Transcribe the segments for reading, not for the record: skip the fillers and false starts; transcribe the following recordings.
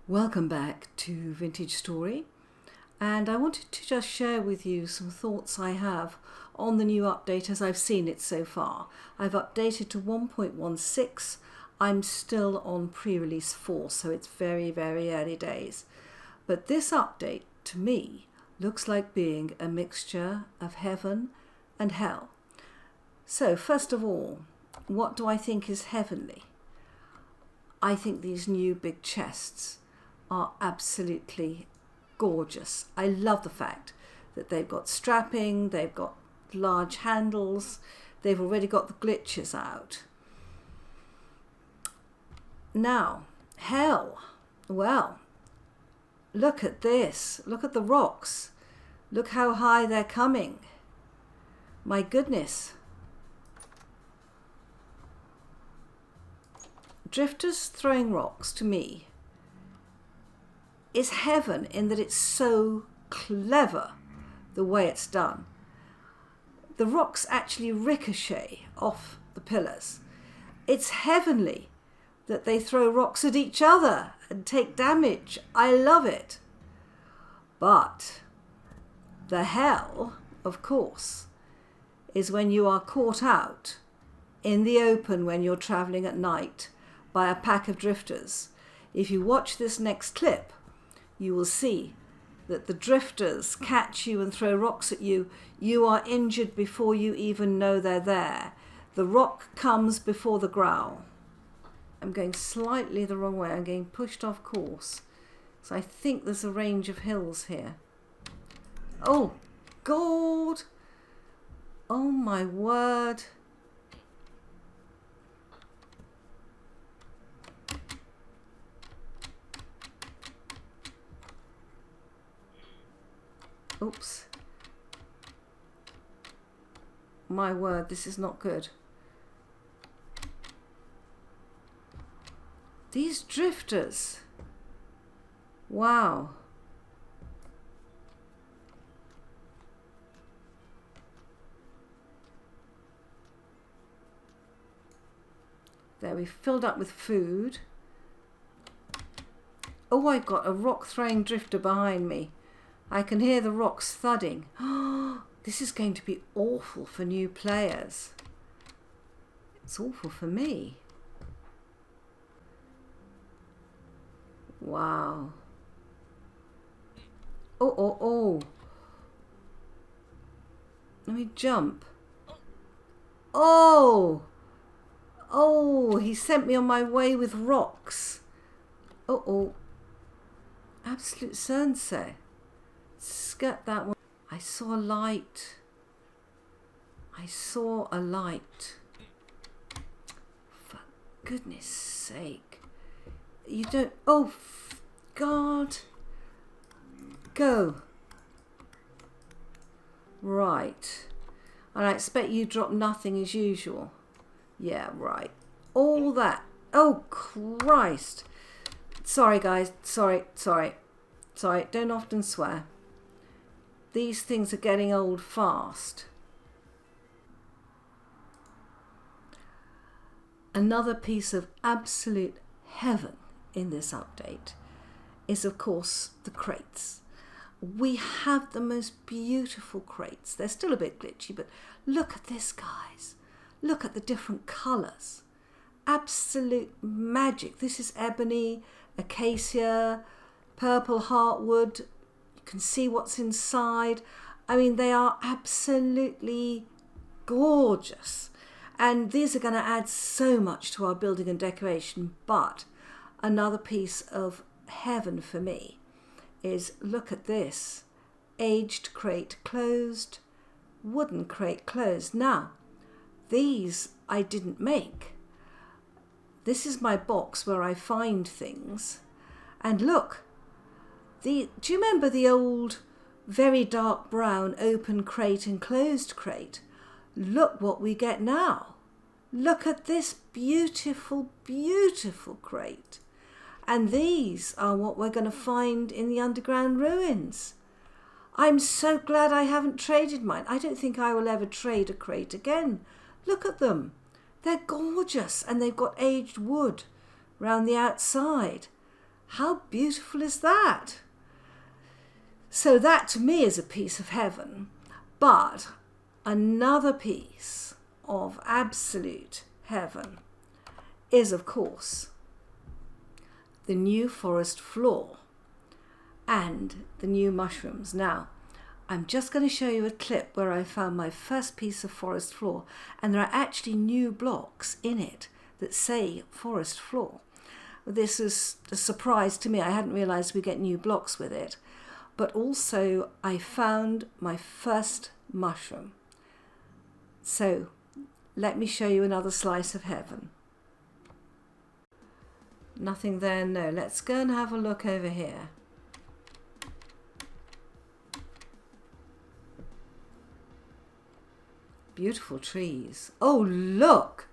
Welcome back to Vintage Story, and I wanted to just share with you some thoughts I have on the new update as I've seen it so far. I've updated to 1.16. I'm still on pre-release 4, so it's very, very early days. But this update, to me, looks like being a mixture of heaven and hell. So, first of all, what do I think is heavenly? I think these new big chests are absolutely gorgeous. I love the fact that they've got strapping, they've got large handles, they've already got the glitches out. Now, hell. Well, look at this. Look at the rocks. Look how high they're coming. My goodness. Drifters throwing rocks, to me, is heaven in that it's so clever the way it's done. The rocks actually ricochet off the pillars. It's heavenly that they throw rocks at each other and take damage. I love it. But the hell, of course, is when you are caught out in the open when you're traveling at night by a pack of drifters. If you watch this next clip, you will see that the drifters catch you and throw rocks at you. You are injured before you even know they're there. The rock comes before the growl. I'm going slightly the wrong way. I'm getting pushed off course. So I think there's a range of hills here. Oh, God. Oh, my word. Oops. My word, this is not good. These drifters. Wow. There, we filled up with food. Oh, I've got a rock throwing drifter behind me. I can hear the rocks thudding. Oh, this is going to be awful for new players. It's awful for me. Wow. Oh. Let me jump. Oh, he sent me on my way with rocks. Oh. Absolute sunset. Skirt that one. I saw a light. For goodness sake. You don't. Oh, God. Go. Right. And I expect you drop nothing as usual. Yeah, right. All that. Oh, Christ. Sorry, guys. Sorry. Don't often swear. These things are getting old fast. Another piece of absolute heaven in this update is, of course, the crates. We have the most beautiful crates. They're still a bit glitchy, but look at this, guys. Look at the different colours. Absolute magic. This is ebony, acacia, purple heartwood. You can see what's inside. I mean, they are absolutely gorgeous. And these are going to add so much to our building and decoration. But another piece of heaven for me is, look at this. Aged crate closed, wooden crate closed. Now, these I didn't make. This is my box where I find things. And look. Do you remember the old, very dark brown open crate and closed crate? Look what we get now. Look at this beautiful, beautiful crate. And these are what we're going to find in the underground ruins. I'm so glad I haven't traded mine. I don't think I will ever trade a crate again. Look at them. They're gorgeous, and they've got aged wood round the outside. How beautiful is that? So that to me is a piece of heaven. But another piece of absolute heaven is, of course, the new forest floor and the new mushrooms. Now, I'm just going to show you a clip where I found my first piece of forest floor, and there are actually new blocks in it that say forest floor. This is a surprise to me. I hadn't realized we get new blocks with it. But also I found my first mushroom. So let me show you another slice of heaven. Nothing there, no. Let's go and have a look over here. Beautiful trees. Oh, look!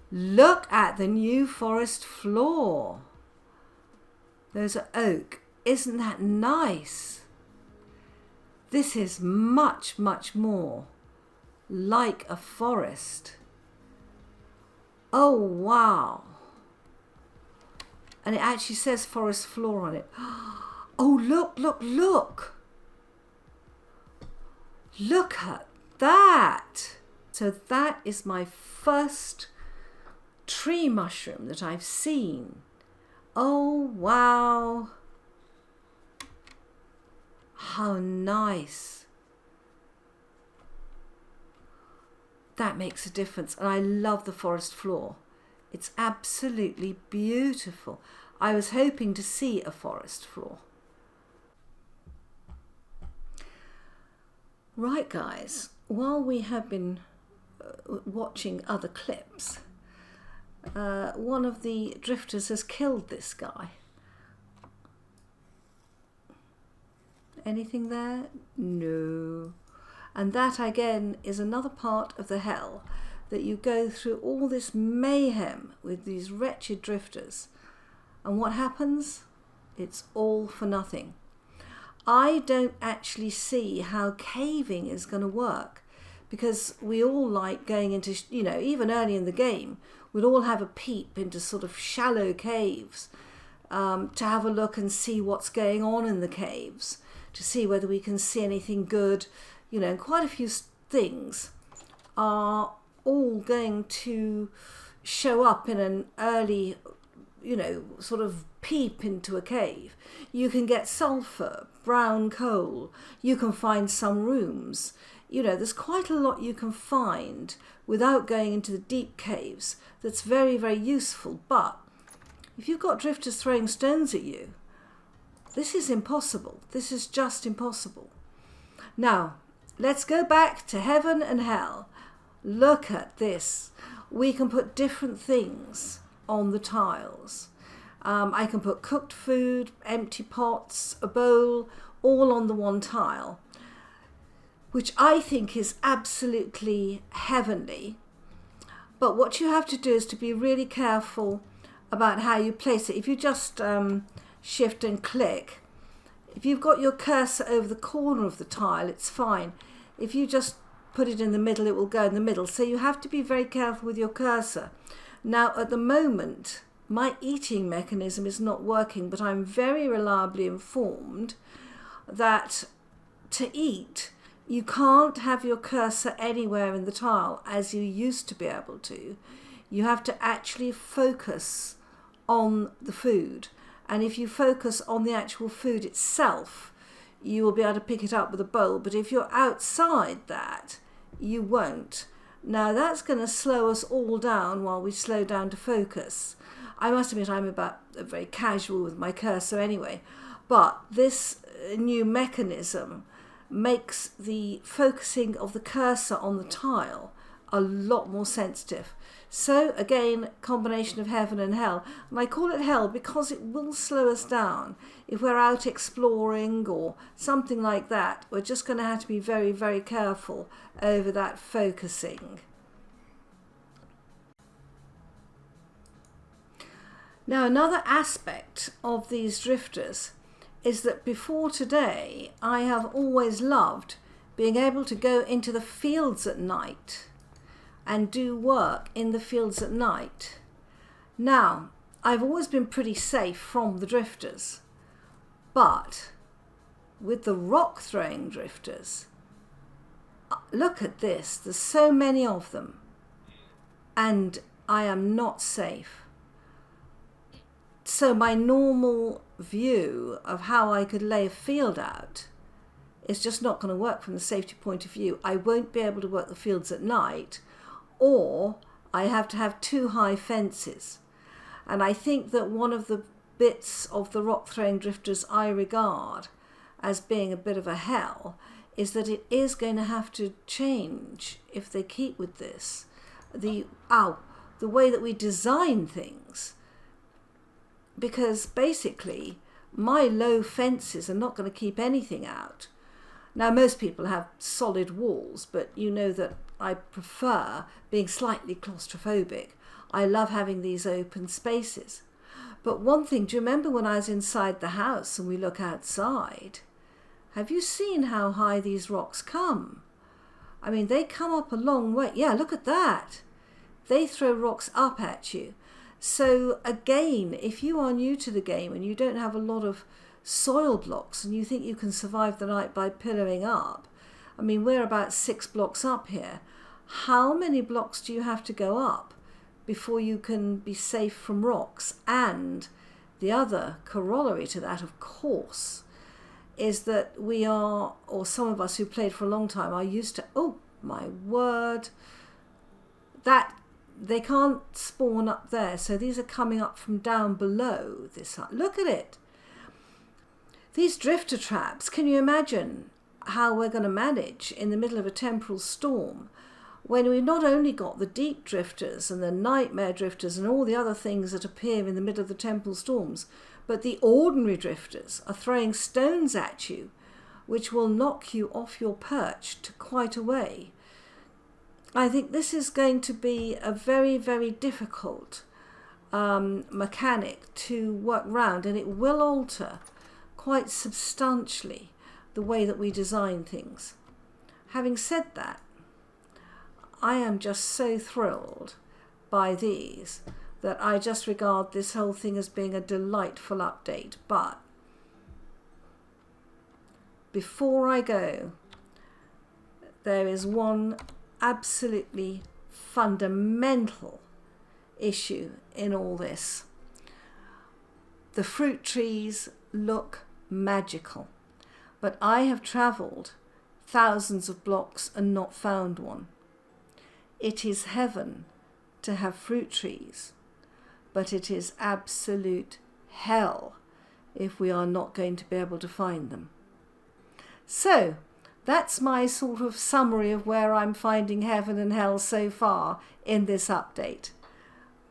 Look at the new forest floor. Those are oak. Isn't that nice? This is much, much more like a forest. Oh, wow. And it actually says forest floor on it. Oh, look, look, look. Look at that. So that is my first tree mushroom that I've seen. Oh, wow. How nice. That makes a difference. And I love the forest floor. It's absolutely beautiful. I was hoping to see a forest floor. Right, guys, while we have been watching other clips, one of the drifters has killed this guy. Anything there? No. And that again is another part of the hell, that you go through all this mayhem with these wretched drifters. And what happens? It's all for nothing. I don't actually see how caving is going to work, because we all like going into, you know, even early in the game, we'd all have a peep into sort of shallow caves to have a look and see what's going on in the caves, to see whether we can see anything good, you know, and quite a few things are all going to show up in an early, you know, sort of peep into a cave. You can get sulfur, brown coal, you can find some rooms. You know, there's quite a lot you can find without going into the deep caves that's very, very useful. But if you've got drifters throwing stones at you, this is impossible. This is just impossible. Now, let's go back to heaven and hell. Look at this. We can put different things on the tiles. I can put cooked food, empty pots, a bowl, all on the one tile, which I think is absolutely heavenly. But what you have to do is to be really careful about how you place it. If you just shift and click, if you've got your cursor over the corner of the tile, it's fine. If you just put it in the middle, it will go in the middle. So you have to be very careful with your cursor. Now, at the moment, my eating mechanism is not working, but I'm very reliably informed that to eat, you can't have your cursor anywhere in the tile as you used to be able to. You have to actually focus on the food. And if you focus on the actual food itself, you will be able to pick it up with a bowl. But if you're outside that, you won't. Now that's going to slow us all down while we slow down to focus. I must admit I'm very casual with my cursor anyway. But this new mechanism makes the focusing of the cursor on the tile a lot more sensitive. So again, combination of heaven and hell. And I call it hell because it will slow us down. If we're out exploring or something like that, we're just going to have to be very, very careful over that focusing. Now, another aspect of these drifters is that before today, I have always loved being able to go into the fields at night and do work in the fields at night. Now, I've always been pretty safe from the drifters, but with the rock throwing drifters, look at this, there's so many of them, and I am not safe. So my normal view of how I could lay a field out is just not going to work from the safety point of view. I won't be able to work the fields at night, or I have to have 2 high fences. And I think that one of the bits of the rock throwing drifters I regard as being a bit of a hell is that it is going to have to change if they keep with this. The way that we design things, because basically my low fences are not going to keep anything out. Now, most people have solid walls, but you know that I prefer being slightly claustrophobic. I love having these open spaces. But one thing, do you remember when I was inside the house and we look outside? Have you seen how high these rocks come? I mean, they come up a long way. Yeah, look at that. They throw rocks up at you. So again, if you are new to the game and you don't have a lot of soil blocks and you think you can survive the night by pillaring up, I mean, we're about 6 blocks up here. How many blocks do you have to go up before you can be safe from rocks? And the other corollary to that, of course, is that we are, or some of us who played for a long time are used to, oh my word, that they can't spawn up there. So these are coming up from down below this. Look at it. These drifter traps, can you imagine how we're going to manage in the middle of a temporal storm when we've not only got the deep drifters and the nightmare drifters and all the other things that appear in the middle of the temporal storms, but the ordinary drifters are throwing stones at you which will knock you off your perch to quite a way. I think this is going to be a very, very difficult mechanic to work round, and it will alter quite substantially the way that we design things. Having said that, I am just so thrilled by these that I just regard this whole thing as being a delightful update. But before I go, there is one absolutely fundamental issue in all this. The fruit trees look magical, but I have travelled thousands of blocks and not found one. It is heaven to have fruit trees, but it is absolute hell if we are not going to be able to find them. So that's my sort of summary of where I'm finding heaven and hell so far in this update.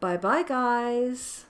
Bye bye, guys.